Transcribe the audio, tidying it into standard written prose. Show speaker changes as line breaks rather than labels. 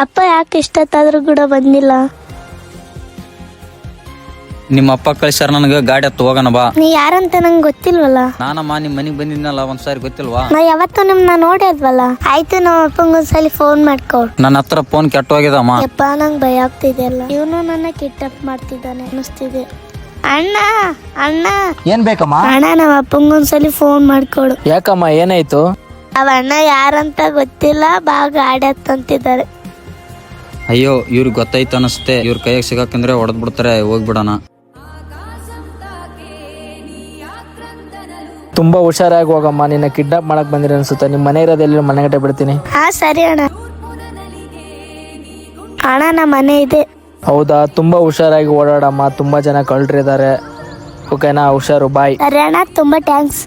ಅಪ್ಪ ಯಾಕೆ ಇಷ್ಟೊತ್ತಾದ್ರೂ ಕೂಡ ಬಂದಿಲ್ಲ?
ನಿಮ್ಮ ಅಪ್ಪ ಕಳಿಸ್ಯಾರ ನನಗೆ ಗಾಡಿ ಹತ್ತು ಹೋಗೋಣ ಬಾ.
ನೀ ಯಾರಂತ ನಂಗೆ ಗೊತ್ತಿಲ್ವಲ್ಲ.
ನಾನಮ್ಮ ನಿಮ್ ಮನಿಗ್ ಬಂದಿದ್ನಲ್ಲ ಒಂದ್ಸಾರಿ ಗೊತ್ತಿಲ್ವಾ?
ನಾ ಯಾವತ್ತೂ ನಿಮ್ನ ನೋಡಿದ್ವಲ್ಲ. ಆಯ್ತು, ನಮ್ಮ ಅಪ್ಪಂಗೊಂದ್ಸಲಿ ಫೋನ್ ಮಾಡ್ಕೊಡ್.
ನನ್ನ ಹತ್ರ ಫೋನ್ ಕೆಟ್ಟೋಗಿದಮ್ಮ.
ಯಪ್ಪ, ನಂಗೆ ಭಯ ಆಗ್ತಿದೆಯಲ್ಲ. ಇವನು ನನ್ನ ಕಿಡ್ನಾಪ್ ಮಾಡ್ತಿದ್ದಾನೆ ಅನಿಸ್ತಿದೆ. ಅಣ್ಣ ಅಣ್ಣ
ಏನ್ ಬೇಕಮ್ಮ?
ಅಣ್ಣ, ನಮ್ಮ ಅಪ್ಪಂಗೊಂದ್ಸಲಿ ಫೋನ್ ಮಾಡ್ಕೊಡು.
ಯಾಕಮ್ಮ, ಏನಾಯ್ತು?
ಅವ ಅಣ್ಣ ಯಾರಂತ ಗೊತ್ತಿಲ್ಲ, ಬಾ ಗಾಡಿ ಹತ್ತಂತಿದ್ದಾರೆ.
ಅಯ್ಯೋ, ಇವ್ರಿಗೆ ಗೊತ್ತಾಯ್ತು ಅನಿಸುತ್ತೆ. ಇವ್ರ ಕೈಯಾಗ ಸಿಗಾಕಂದ್ರೆ ಹೊಡೆದ್ ಬಿಡ್ತಾರೆ. ಹೋಗ್ಬಿಡೋಣ.
ತುಂಬಾ ಹುಷಾರಾಗಿ ಹೋಗಮ್ಮ, ನಿನ್ನ ಕಿಡ್ನಾಪ್ ಮಾಡಕ್ ಬಂದಿರ ಅನ್ಸುತ್ತೆ. ನಿಮ್ ಮನೆ ಇರೋದೆಲ್ಲಿ? ಮನೆ ಗಟ್ಟೆ ಬಿಡ್ತೀನಿ.
ಹಾ ಸರಿ ಅಣ್ಣ. ಅಣ್ಣ, ನಮ್ಮ ಮನೆ ಇದೆ.
ಹೌದಾ? ತುಂಬಾ ಹುಷಾರಾಗಿ ಓಡಾಡಮ್ಮ, ತುಂಬಾ ಜನ ಕಳ್ರಿದ್ದಾರೆ. ಓಕೆನಾ? ಹುಷಾರು, ಬಾಯ್.
ಸರಿ ಅಣ್ಣ, ತುಂಬಾ ಥ್ಯಾಂಕ್ಸ್.